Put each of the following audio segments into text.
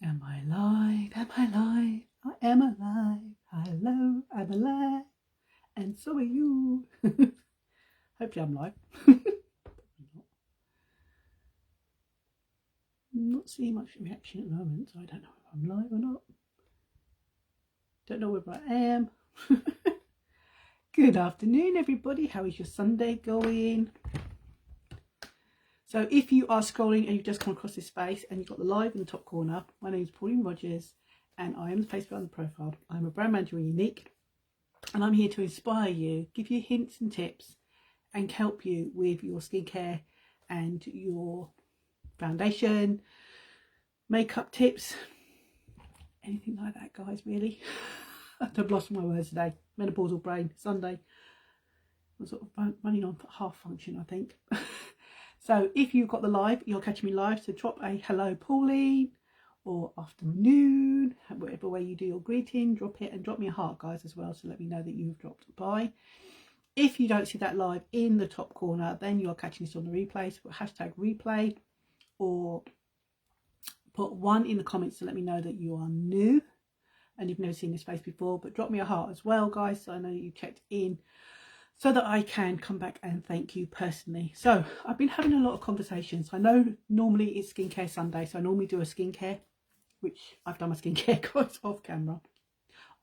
Am I alive? Am I alive? I am alive. Hello, I'm alive. And so are you. Hopefully I'm live. I'm not seeing much reaction at the moment, so I don't know if I'm live or not. Don't know whether I am. Good afternoon, everybody. How is your Sunday going? So if you are scrolling and you've just come across this space and you've got the live in the top corner, my name is Pauline Rogers and I am the face behind the profile. I'm a brand manager in Unique and I'm here to inspire you, give you hints and tips and help you with your skincare and your foundation, makeup tips, anything like that, guys, really. I've lost my words today. Menopausal brain, Sunday. I'm sort of running on half function, I think. So if you've got the live, you're catching me live, so drop a hello Pauline or afternoon, whatever way you do your greeting, drop it and drop me a heart, guys, as well, so let me know that you've dropped by. If you don't see that live in the top corner, then you're catching this on the replay, so put hashtag replay or put 1 in the comments to let me know that you are new and you've never seen this face before, but drop me a heart as well, guys, so I know you checked in, so that I can come back and thank you personally. So I've been having a lot of conversations. I know normally it's skincare Sunday, so I normally do a skincare, which I've done my skincare guys off camera.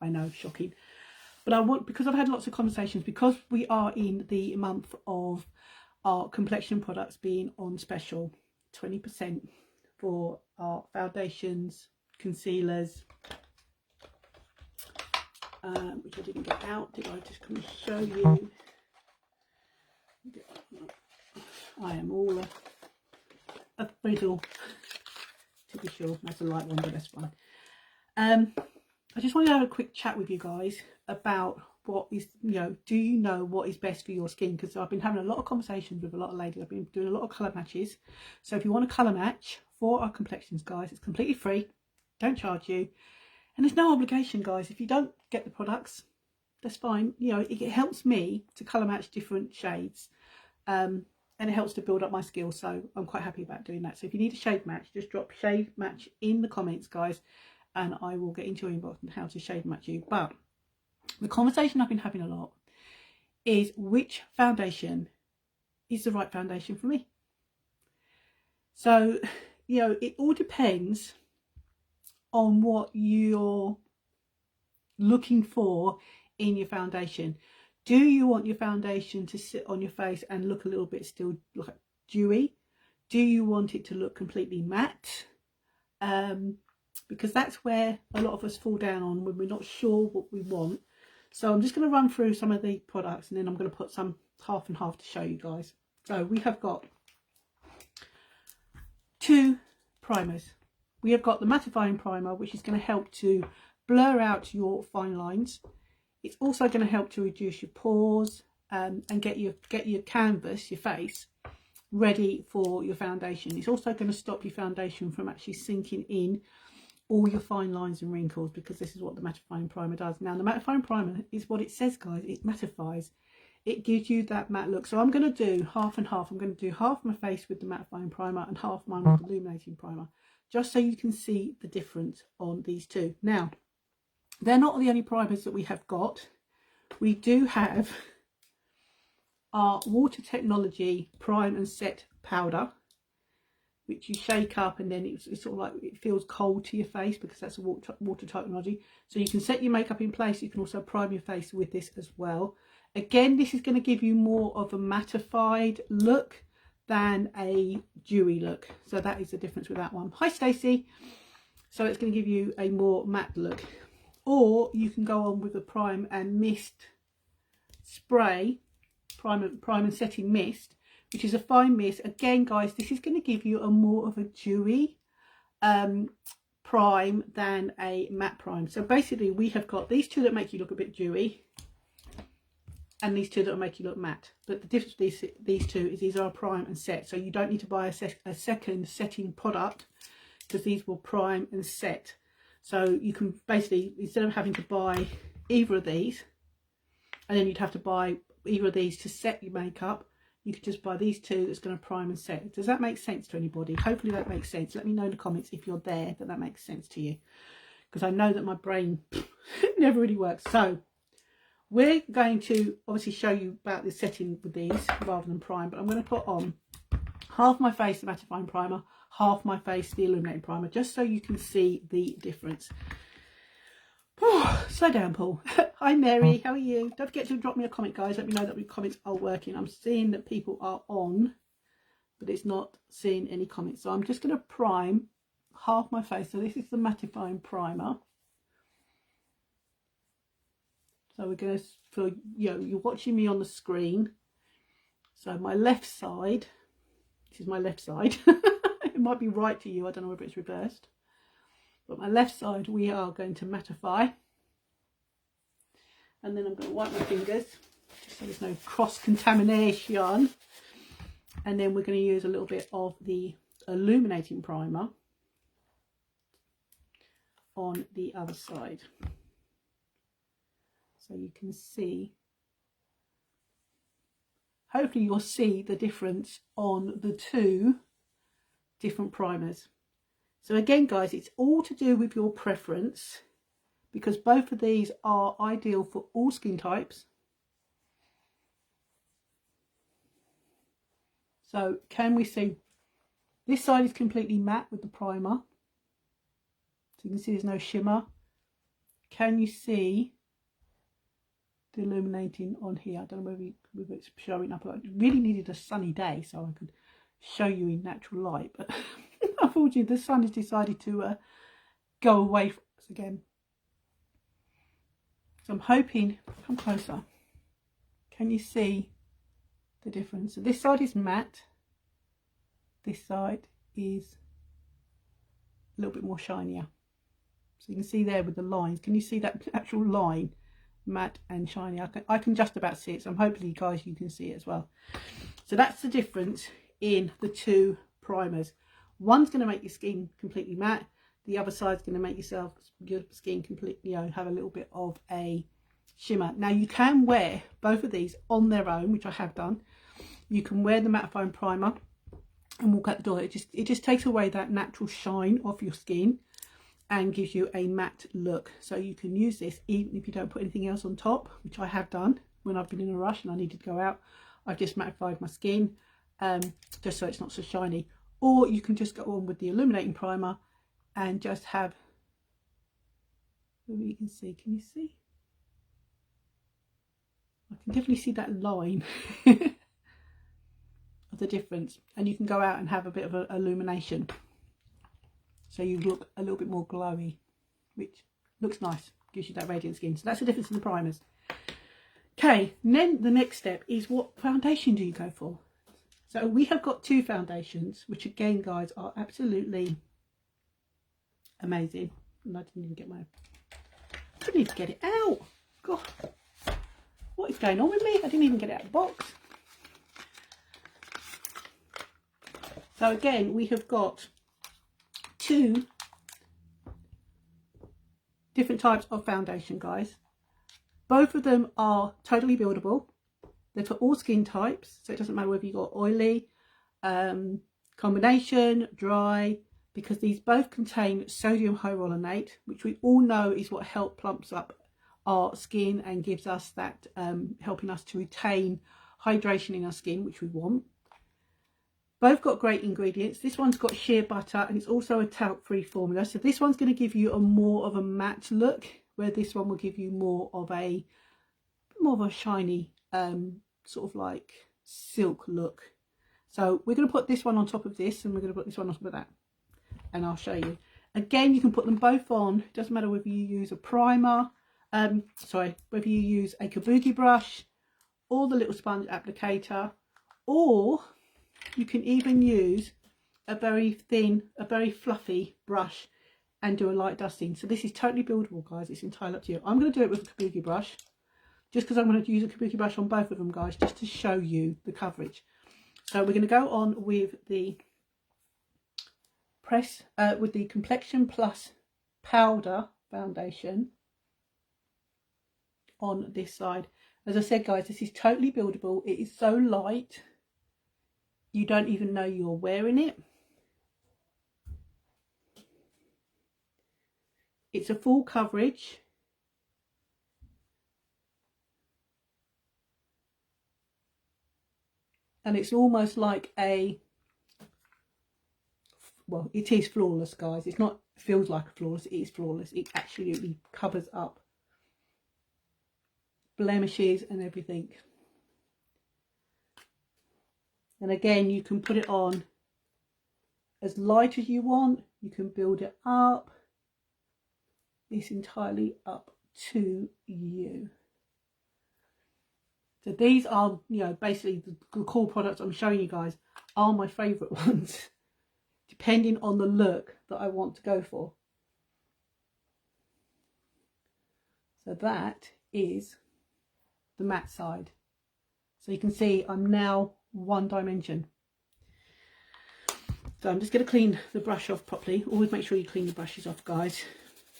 I know, shocking. But I want, because I've had lots of conversations, because we are in the month of our complexion products being on special, 20% for our foundations, concealers, which I didn't get out. Did I just come and show you? I am all a frizzle, to be sure. That's a light one, but that's fine. I just wanted to have a quick chat with you guys about what is, do you know what is best for your skin? Because I've been having a lot of conversations with a lot of ladies. I've been doing a lot of colour matches. So if you want a colour match for our complexions, guys, it's completely free. Don't charge you. And there's no obligation, guys. If you don't get the products, that's fine. It helps me to colour match different shades. And it helps to build up my skills, so I'm quite happy about doing that. So if you need a shade match, just drop shade match in the comments, guys, and I will get into your inbox on how to shade match you. But the conversation I've been having a lot is which foundation is the right foundation for me. So it all depends on what you're looking for in your foundation. Do you want your foundation to sit on your face and look a little bit still like dewy? Do you want it to look completely matte? Because that's where a lot of us fall down on when we're not sure what we want. So I'm just going to run through some of the products and then I'm going to put some half and half to show you guys. So we have got 2 primers. We have got the mattifying primer, which is going to help to blur out your fine lines. It's also going to help to reduce your pores and get your canvas, your face, ready for your foundation. It's also going to stop your foundation from actually sinking in all your fine lines and wrinkles, because this is what the mattifying primer does. Now, the mattifying primer is what it says, guys. It mattifies. It gives you that matte look. So I'm going to do half and half. I'm going to do half my face with the mattifying primer and half mine with the illuminating primer, just so you can see the difference on these two. Now, they're not the only primers that we have got. We do have our Water Technology Prime and Set Powder, which you shake up and then it's sort of like it feels cold to your face, because that's a water technology. So you can set your makeup in place. You can also prime your face with this as well. Again, this is going to give you more of a mattified look than a dewy look. So that is the difference with that one. Hi, Stacey. So it's going to give you a more matte look. Or you can go on with a prime and mist spray, prime and setting mist, which is a fine mist. Again, guys, this is going to give you a more of a dewy prime than a matte prime. So basically we have got these 2 that make you look a bit dewy and these 2 that will make you look matte. But the difference with these 2 is these are prime and set. So you don't need to buy a second setting product, because these will prime and set. So you can basically, instead of having to buy either of these, and then you'd have to buy either of these to set your makeup, you could just buy these two that's going to prime and set. Does that make sense to anybody? Hopefully that makes sense. Let me know in the comments if you're there, that makes sense to you, because I know that my brain never really works. So we're going to obviously show you about the setting with these rather than prime, but I'm going to put on half my face the mattifying primer, half my face the illuminating primer, just so you can see the difference. Slow down, Paul. Hi Mary, how are you? Don't forget to drop me a comment, guys. Let me know that my comments are working. I'm seeing that people are on, but it's not seeing any comments. So I'm just going to prime half my face. So this is the mattifying primer. So we're going to, for you're watching me on the screen. So my left side, this is my left side. It might be right to you. I don't know whether it's reversed. But my left side, we are going to mattify. And then I'm going to wipe my fingers, just so there's no cross-contamination. And then we're going to use a little bit of the illuminating primer on the other side. So you can see, hopefully you'll see the difference on the two different primers. So again, guys, it's all to do with your preference, because both of these are ideal for all skin types. So can we see this side is completely matte with the primer, so you can see there's no shimmer. Can you see the illuminating on here? I don't know whether it's showing up. I really needed a sunny day so I could show you in natural light, but unfortunately the sun has decided to go away from us again. So I'm hoping, come closer, can you see the difference? So this side is matte, this side is a little bit more shinier. So you can see there with the lines, can you see that actual line, matte and shiny? I can just about see it, so I'm hoping you guys you can see it as well. So that's the difference in the two primers. One's going to make your skin completely matte, the other side's going to make your skin completely, have a little bit of a shimmer. Now you can wear both of these on their own, which I have done. You can wear the mattifying primer and walk out the door. It just takes away that natural shine off your skin and gives you a matte look. So you can use this even if you don't put anything else on top, which I have done when I've been in a rush and I needed to go out. I've just mattified my skin just so it's not so shiny. Or you can just go on with the illuminating primer and just have, maybe you can see, can you see? I can definitely see that line of the difference. And you can go out and have a bit of an illumination, so you look a little bit more glowy, which looks nice, gives you that radiant skin. So that's the difference in the primers. Okay, then the next step is, what foundation do you go for? So we have got two foundations, which again, guys, are absolutely amazing. And I didn't even get couldn't even get it out. God, what is going on with me? I didn't even get it out of the box. So again, we have got two different types of foundation, guys. Both of them are totally buildable. They're for all skin types, so it doesn't matter whether you've got oily, combination, dry, because these both contain sodium hyaluronate, which we all know is what plumps up our skin and gives us that, helping us to retain hydration in our skin, which we want. Both got great ingredients. This one's got shea butter and it's also a talc-free formula. So this one's going to give you more of a matte look, where this one will give you more of a shiny, sort of like silk look. So we're going to put this one on top of this, and we're going to put this one on top of that, and I'll show you. Again, you can put them both on. It doesn't matter whether you use a primer, whether you use a kabuki brush or the little sponge applicator, or you can even use a very thin, a very fluffy brush and do a light dusting. So this is totally buildable, guys. It's entirely up to you. I'm going to do it with a kabuki brush, just because I'm going to use a kabuki brush on both of them, guys, just to show you the coverage. So we're going to go on with the Complexion Plus Powder Foundation on this side. As I said, guys, this is totally buildable. It is so light. you don't even know you're wearing it. It's a full coverage. And it's almost like a, well, it is flawless, guys. It's not feels like a flawless, it is flawless. It absolutely covers up blemishes and everything. And again, you can put it on as light as you want. You can build it up. It's entirely up to you. So these are, you know, basically the core products I'm showing you guys are my favourite ones, depending on the look that I want to go for. So that is the matte side. So you can see I'm now one dimension. So I'm just going to clean the brush off properly. Always make sure you clean the brushes off, guys.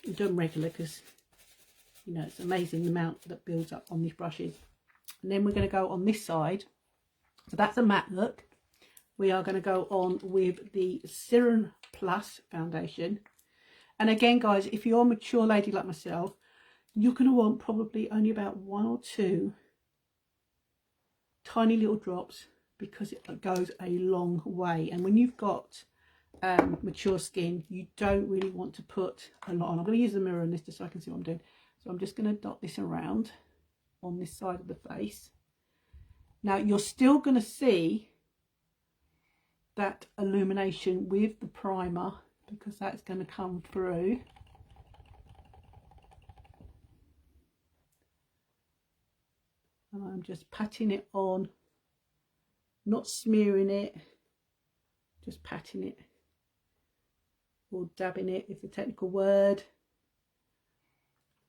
You do them regular because, you know, it's amazing the amount that builds up on these brushes. And then we're going to go on this side. So that's a matte look. We are going to go on with the Serum Plus foundation. And again, guys, if you're a mature lady like myself, you're going to want probably only about 1 or 2 tiny little drops, because it goes a long way. And when you've got mature skin, you don't really want to put a lot on. I'm going to use the mirror on this just so I can see what I'm doing. So I'm just going to dot this around on this side of the face. Now you're still going to see that illumination with the primer, because that's going to come through. And I'm just patting it on, not smearing it, just patting it, or dabbing it is the technical word,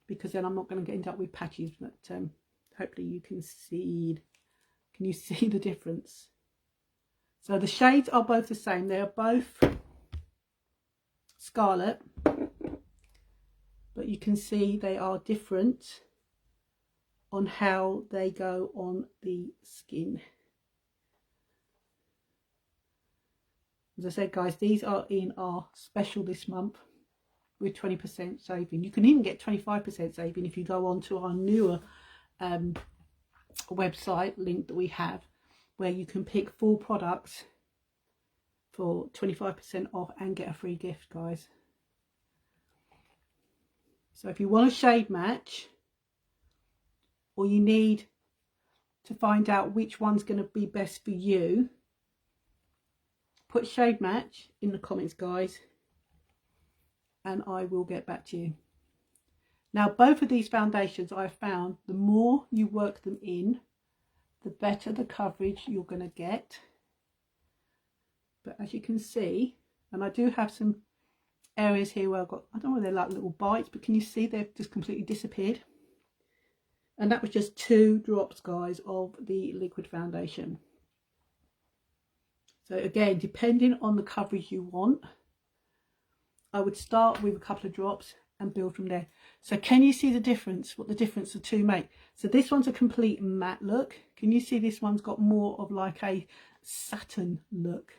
because then I'm not going to end up with patches. But hopefully you can see. Can you see the difference? So the shades are both the same. They are both scarlet, but you can see they are different on how they go on the skin. As I said, guys, these are in our special this month with 20% saving. You can even get 25% saving if you go on to our newer website link that we have, where you can pick 4 products for 25% off and get a free gift, guys. So if you want a shade match, or you need to find out which one's going to be best for you, put shade match in the comments, guys, and I will get back to you. Now, both of these foundations, I've found the more you work them in, the better the coverage you're going to get. But as you can see, and I do have some areas here where I've got, I don't know whether they're like little bites, but can you see they've just completely disappeared? And that was just 2 drops, guys, of the liquid foundation. So again, depending on the coverage you want, I would start with a couple of drops and build from there. So can you see the difference, what the difference the 2 make? So this one's a complete matte look. Can you see this one's got more of like a satin look?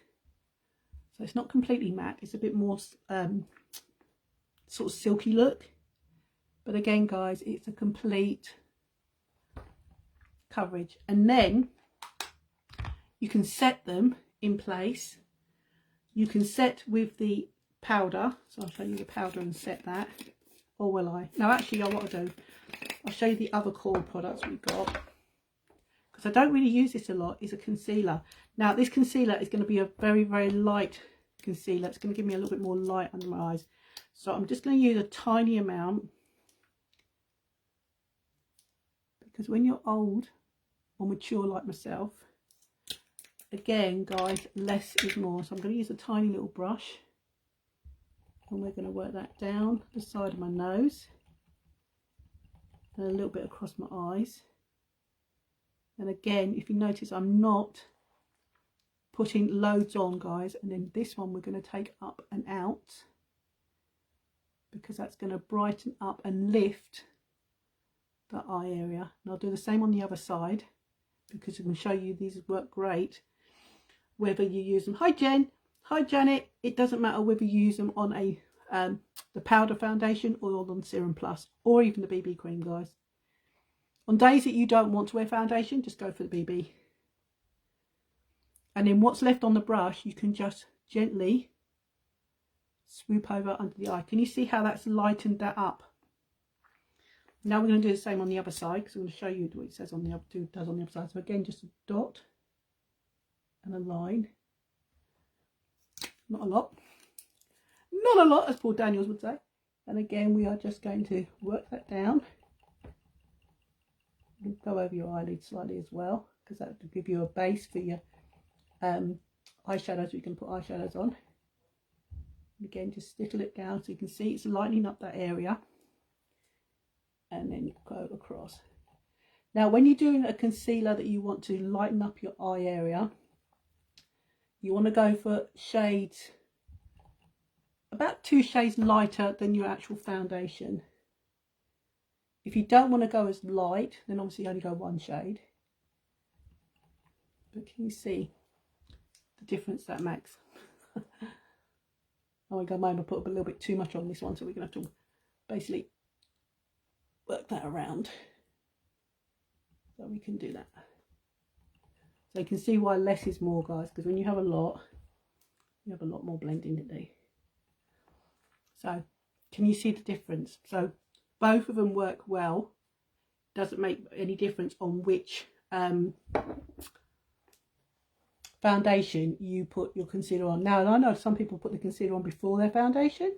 So it's not completely matte, it's a bit more sort of silky look. But again, guys, it's a complete coverage. And then you can set them in place. You can set with the powder. So I'll show you the powder and set that. Or will I? No, actually, what I'll do, I'll show you the other core products we've got, because I don't really use this a lot, is a concealer. Now this concealer is going to be a very, very light concealer. It's going to give me a little bit more light under my eyes. So I'm just going to use a tiny amount, because when you're old or mature like myself, again, guys, less is more. So I'm going to use a tiny little brush, and we're going to work that down the side of my nose and a little bit across my eyes. And again, if you notice, I'm not putting loads on, guys. And then this one we're going to take up and out, because that's going to brighten up and lift the eye area. And I'll do the same on the other side, because I can show you these work great whether you use them. Hi Jen, hi Janet. It doesn't matter whether you use them on a the powder foundation or on Serum Plus or even the BB cream, guys. On days that you don't want to wear foundation, just go for the BB. And then what's left on the brush, you can just gently swoop over under the eye. Can you see how that's lightened that up? Now we're going to do the same on the other side, because I'm going to show you what it says on the other does on the other side. So again, just a dot and a line. Not a lot. Not a lot, as Paul Daniels would say. And again, we are just going to work that down. Go over your eyelid slightly as well, because that will give you a base for your eyeshadows. You can put eyeshadows on. And again, just stickle it down so you can see it's lightening up that area. And then go across. Now, when you're doing a concealer that you want to lighten up your eye area, you want to go for shades about 2 shades lighter than your actual foundation. If you don't want to go as light, then obviously only go 1 shade. But can you see the difference that makes? Oh my god, I put a little bit too much on this one, so we're going to have to basically work that around. So we can do that. So you can see why less is more, guys, because when you have a lot, you have a lot more blending to do. So can you see the difference? So both of them work well. Doesn't make any difference on which foundation you put your concealer on. Now, and I know some people put the concealer on before their foundation.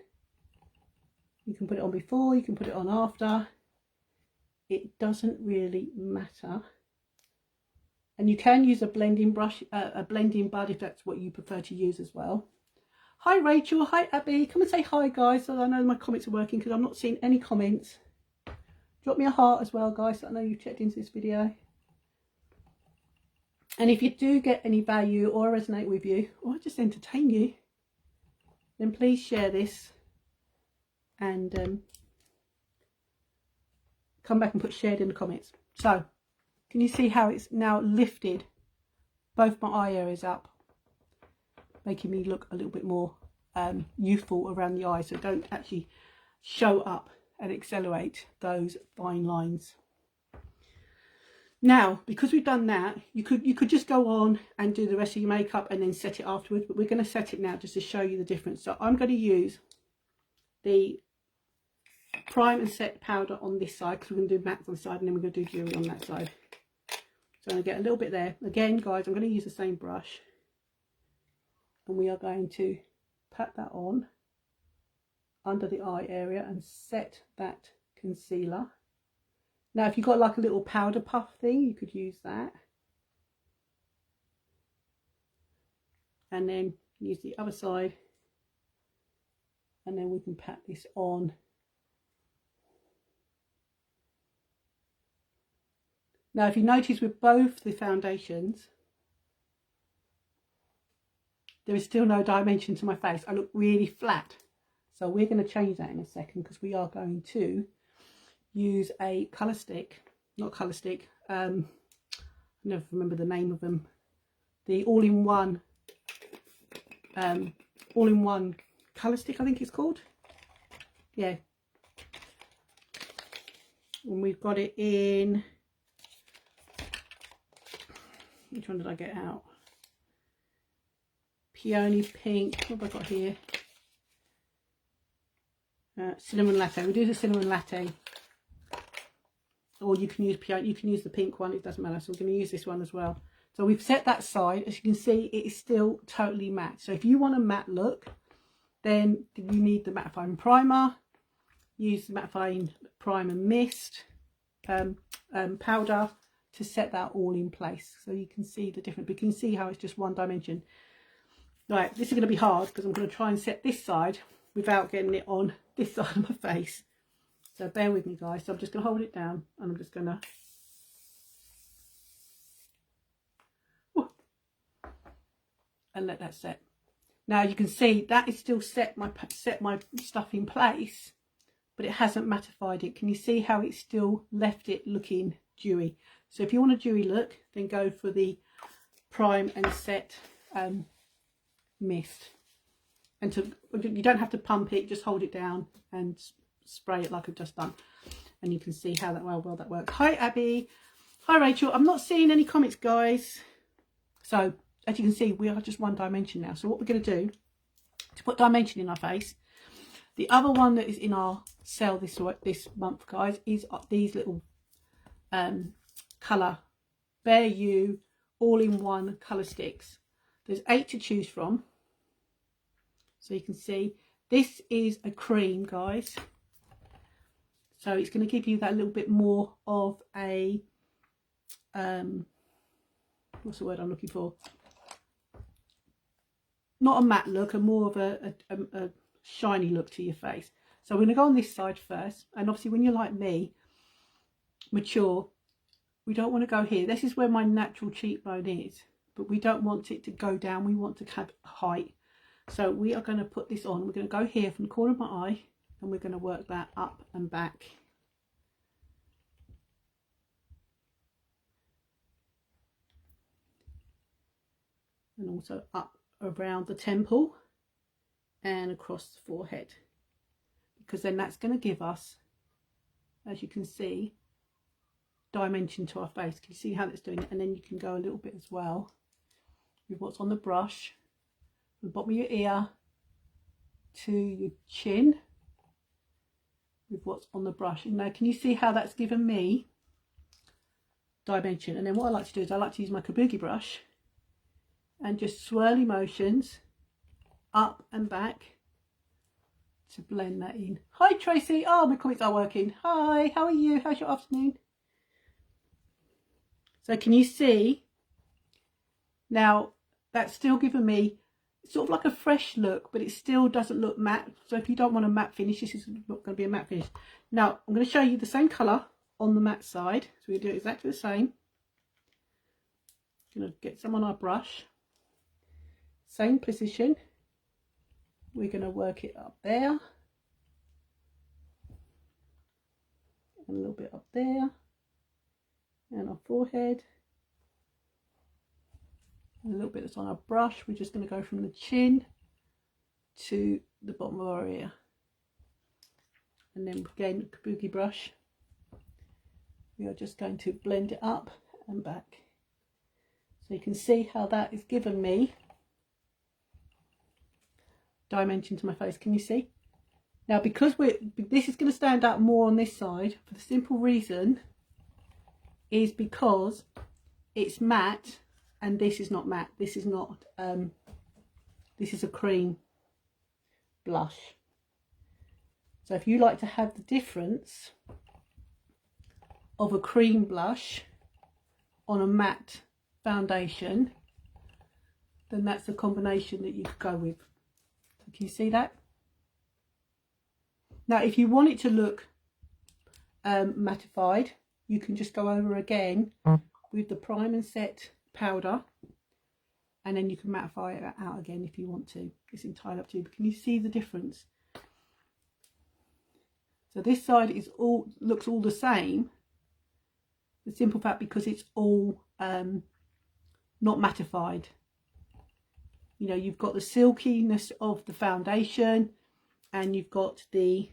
You can put it on before, you can put it on after. It doesn't really matter. And you can use a blending brush, a blending bud, if that's what you prefer to use as well. Hi Rachel, hi Abby, come and say hi guys, so I know my comments are working, because I'm not seeing any comments. Drop me a heart as well, guys, so I know you've checked into this video. And if you do get any value or resonate with you, or just entertain you, then please share this and come back and put shared in the comments. So can you see how it's now lifted both my eye areas up, making me look a little bit more youthful around the eye, so don't actually show up and accelerate those fine lines. Now, because we've done that, you could just go on and do the rest of your makeup and then set it afterwards, but we're going to set it now just to show you the difference. So I'm going to use the prime and set powder on this side, because we're going to do matte on the side and then we're going to do jewelry on that side. So I'm going to get a little bit there. Again, guys, I'm going to use the same brush, and we are going to pat that on under the eye area and set that concealer. Now, if you've got like a little powder puff thing, you could use that. And then use the other side, and then we can pat this on. Now, if you notice with both the foundations, there is still no dimension to my face. I look really flat. So we're going to change that in a second, because we are going to use a colour stick, not colour stick, I never remember the name of them, the all-in-one colour stick, I think it's called. Yeah. And we've got it in, which one did I get out? Peony pink. What have I got here? Cinnamon latte. We do the cinnamon latte, or you can use peony. You can use the pink one. It doesn't matter. So we're going to use this one as well. So we've set that side. As you can see, it is still totally matte. So if you want a matte look, then you need the mattifying primer. Use the mattifying primer mist powder to set that all in place, so you can see the difference. But you can see how it's just one dimension. Right, this is going to be hard, because I'm going to try and set this side without getting it on this side of my face. So bear with me, guys. So I'm just going to hold it down, and I'm just going to and let that set. Now you can see that is still set my stuff in place, but it hasn't mattified it. Can you see how it's still left it looking dewy? So if you want a dewy look, then go for the prime and set mist. And you don't have to pump it, just hold it down and spray it like I've just done. And you can see how well that works. Hi Abby. Hi Rachel. I'm not seeing any comments, guys. So as you can see, we are just one dimension now. So what we're going to do to put dimension in our face, the other one that is in our sale this month, guys, is these little colour Bare You all-in-one colour sticks. There's 8 to choose from. So you can see this is a cream, guys. So it's going to give you that little bit more of a what's the word I'm looking for? Not a matte look, and more of a shiny look to your face. So we're going to go on this side first. And obviously when you're like me, mature, we don't want to go here. This is where my natural cheekbone is, but we don't want it to go down. We want to have height. So we are going to put this on. We're going to go here from the corner of my eye, and we're going to work that up and back. And also up around the temple and across the forehead, because then that's going to give us, as you can see, dimension to our face. Can you see how that's doing it? And then you can go a little bit as well with what's on the brush, from the bottom of your ear to your chin with what's on the brush. And now can you see how that's given me dimension? And then what I like to do is I like to use my kabuki brush and just swirly motions up and back to blend that in. Hi Tracy. Oh, my comments are working. Hi, how are you? How's your afternoon? So can you see now that's still giving me sort of like a fresh look, but it still doesn't look matte. So if you don't want a matte finish, this is not going to be a matte finish. Now I'm going to show you the same colour on the matte side. So we'll do exactly the same. Going to get some on our brush. Same position. We're going to work it up there. And a little bit up there. And our forehead. And a little bit that's on our brush. We're just going to go from the chin to the bottom of our ear. And then again, kabuki brush. We are just going to blend it up and back. So you can see how that is given me dimension to my face. Can you see? Now because this is going to stand out more on this side, for the simple reason is because it's matte and this is not matte. This is not this is a cream blush. So if you like to have the difference of a cream blush on a matte foundation, then that's the combination that you could go with. Can you see that? Now if you want it to look mattified, you can just go over again with the Prime and Set powder, and then you can mattify it out again if you want to. It's entirely up to you, but can you see the difference? So this side is looks all the same, the simple fact because it's all not mattified. You know, you've got the silkiness of the foundation and you've got the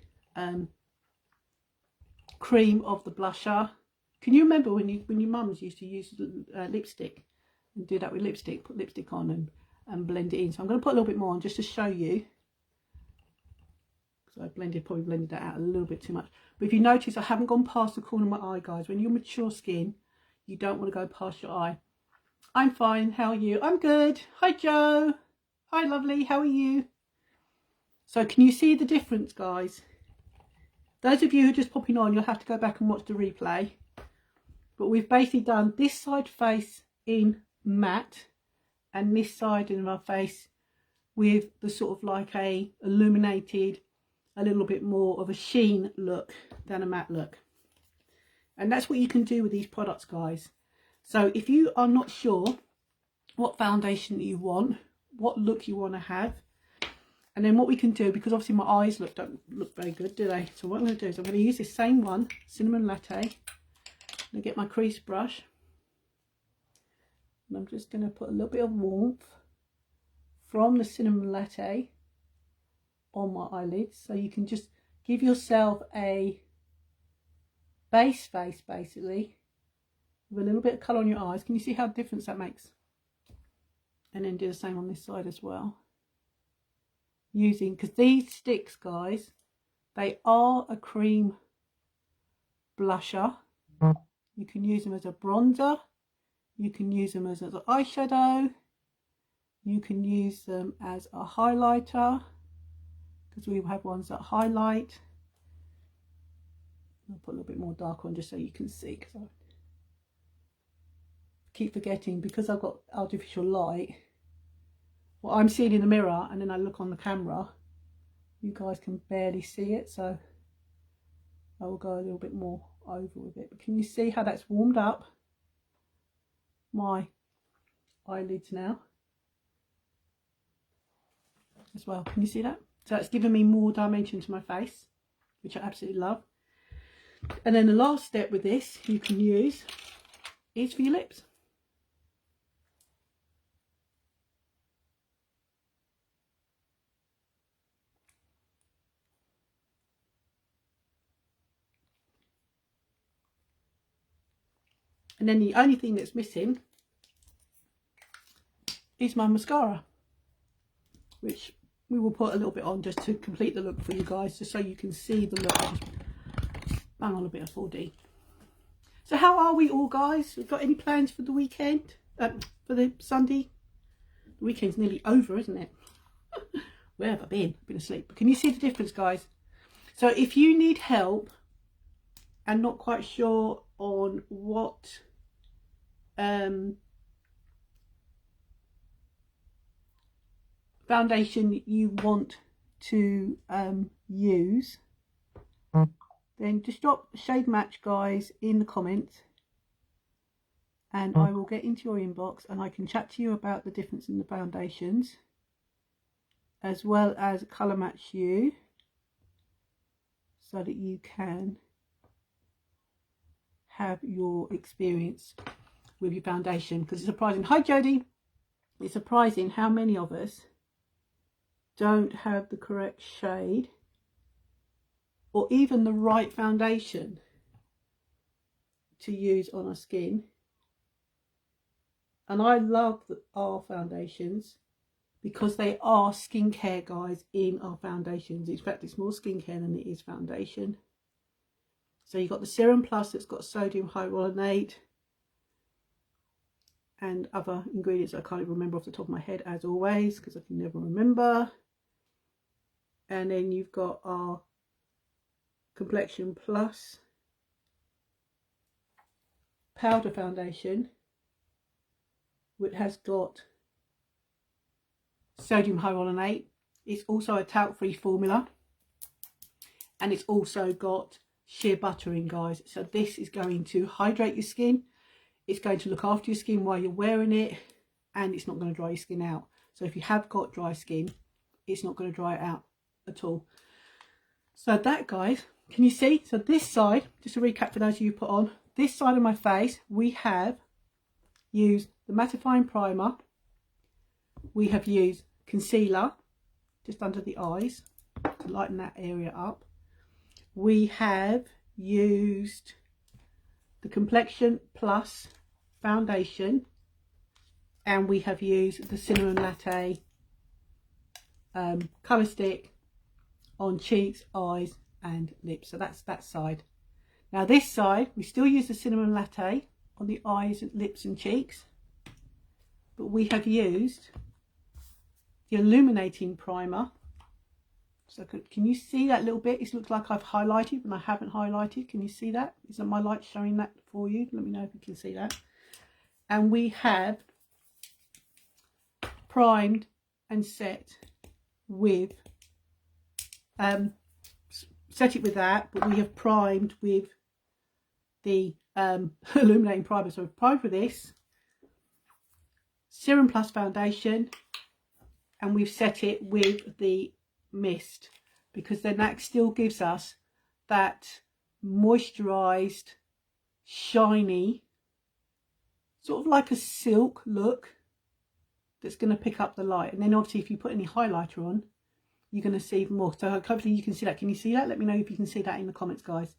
cream of the blusher. Can you remember when your mums used to use lipstick and do that with lipstick, put lipstick on and blend it in? So I'm going to put a little bit more on just to show you. So I probably blended that out a little bit too much. But if you notice, I haven't gone past the corner of my eye, guys. When you're mature skin, you don't want to go past your eye. I'm fine. How are you? I'm good. Hi, Joe. Hi, lovely. How are you? So can you see the difference, guys? Those of you who are just popping on, you'll have to go back and watch the replay. But we've basically done this side face in matte and this side in our face with the sort of like a illuminated, a little bit more of a sheen look than a matte look. And that's what you can do with these products, guys. So if you are not sure what foundation you want, what look you want to have, and then what we can do, because obviously my eyes don't look very good, do they? So what I'm going to do is I'm going to use this same one, Cinnamon Latte. I'm going to get my crease brush, and I'm just going to put a little bit of warmth from the Cinnamon Latte on my eyelids, so you can just give yourself a base face basically with a little bit of colour on your eyes. Can you see how difference that makes? And then do the same on this side as well, using, because these sticks, guys, they are a cream blusher. You can use them as a bronzer, you can use them as an eyeshadow, you can use them as a highlighter, because we have ones that highlight. I'll put a little bit more dark on just so you can see, because I keep forgetting, because I've got artificial light, what I'm seeing in the mirror, and then I look on the camera, you guys can barely see it, so I will go a little bit more over with it. But can you see how that's warmed up my eyelids now as well? Can you see that? So it's giving me more dimension to my face, which I absolutely love. And then the last step with this you can use is for your lips. And then the only thing that's missing is my mascara, which we will put a little bit on just to complete the look for you guys, just so you can see the look. I'll just bang on a bit of 4D. So how are we all, guys? We've got any plans for the weekend? For the Sunday? The weekend's nearly over, isn't it? Where have I been? I've been asleep. But can you see the difference, guys? So if you need help and not quite sure on what foundation you want to use, then just drop shade match, guys, in the comments, and I will get into your inbox and I can chat to you about the difference in the foundations, as well as colour match you, so that you can have your experience with your foundation. Because it's surprising. Hi Jodie. It's surprising how many of us don't have the correct shade or even the right foundation to use on our skin. And I love our foundations because they are skincare, guys, in our foundations. In fact, it's more skincare than it is foundation. So you've got the Serum Plus that's got sodium hyaluronate and other ingredients I can't even remember off the top of my head, as always, because I can never remember. And then you've got our Complexion Plus powder foundation, which has got sodium hyaluronate. It's also a talc-free formula, and it's also got shea buttering, guys. So this is going to hydrate your skin, it's going to look after your skin while you're wearing it, and it's not going to dry your skin out. So if you have got dry skin, it's not going to dry it out at all. So that, guys, can you see? So this side, just to recap for those of you put on, this side of my face, we have used the mattifying primer, we have used concealer just under the eyes to lighten that area up, we have used the Complexion Plus foundation, and we have used the Cinnamon Latte colour stick on cheeks, eyes and lips. So that's that side. Now this side, we still use the Cinnamon Latte on the eyes, lips and cheeks, but we have used the illuminating primer. So can you see that little bit? It looks like I've highlighted when I haven't highlighted. Can you see that? Isn't my light showing that for you? Let me know if you can see that. And we have primed and set with set it with that, but we have primed with the illuminating primer. So we've primed with this Serum Plus foundation, and we've set it with the mist, because then that still gives us that moisturized, shiny, sort of like a silk look, that's going to pick up the light. And then obviously if you put any highlighter on, you're going to see more. So hopefully you can see that. Can you see that? Let me know if you can see that in the comments, guys.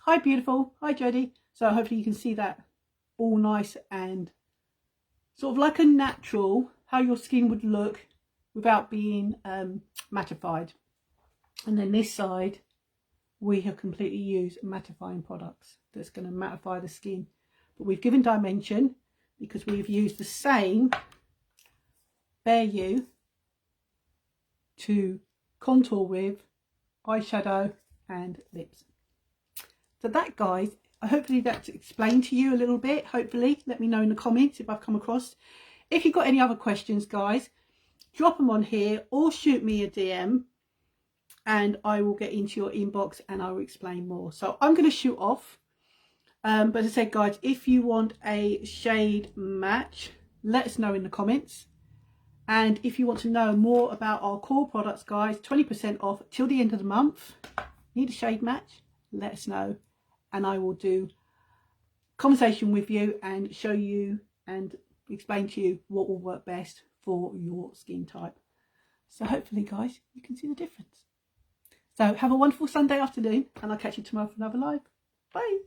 Hi, beautiful. Hi, Jodie. So hopefully you can see that all nice and sort of like a natural, how your skin would look without being mattified. And then this side, we have completely used mattifying products that's going to mattify the skin. But we've given dimension because we've used the same Bare You to contour with, eyeshadow and lips. So that, guys, hopefully that's explained to you a little bit. Hopefully, let me know in the comments if I've come across. If you've got any other questions, guys, drop them on here or shoot me a DM and I will get into your inbox and I will explain more. So I'm going to shoot off. But as I said, guys, if you want a shade match, let us know in the comments. And if you want to know more about our core products, guys, 20% off till the end of the month. Need a shade match? Let us know. And I will do conversation with you and show you and explain to you what will work best for your skin type. So hopefully, guys, you can see the difference. So have a wonderful Sunday afternoon and I'll catch you tomorrow for another live. Bye.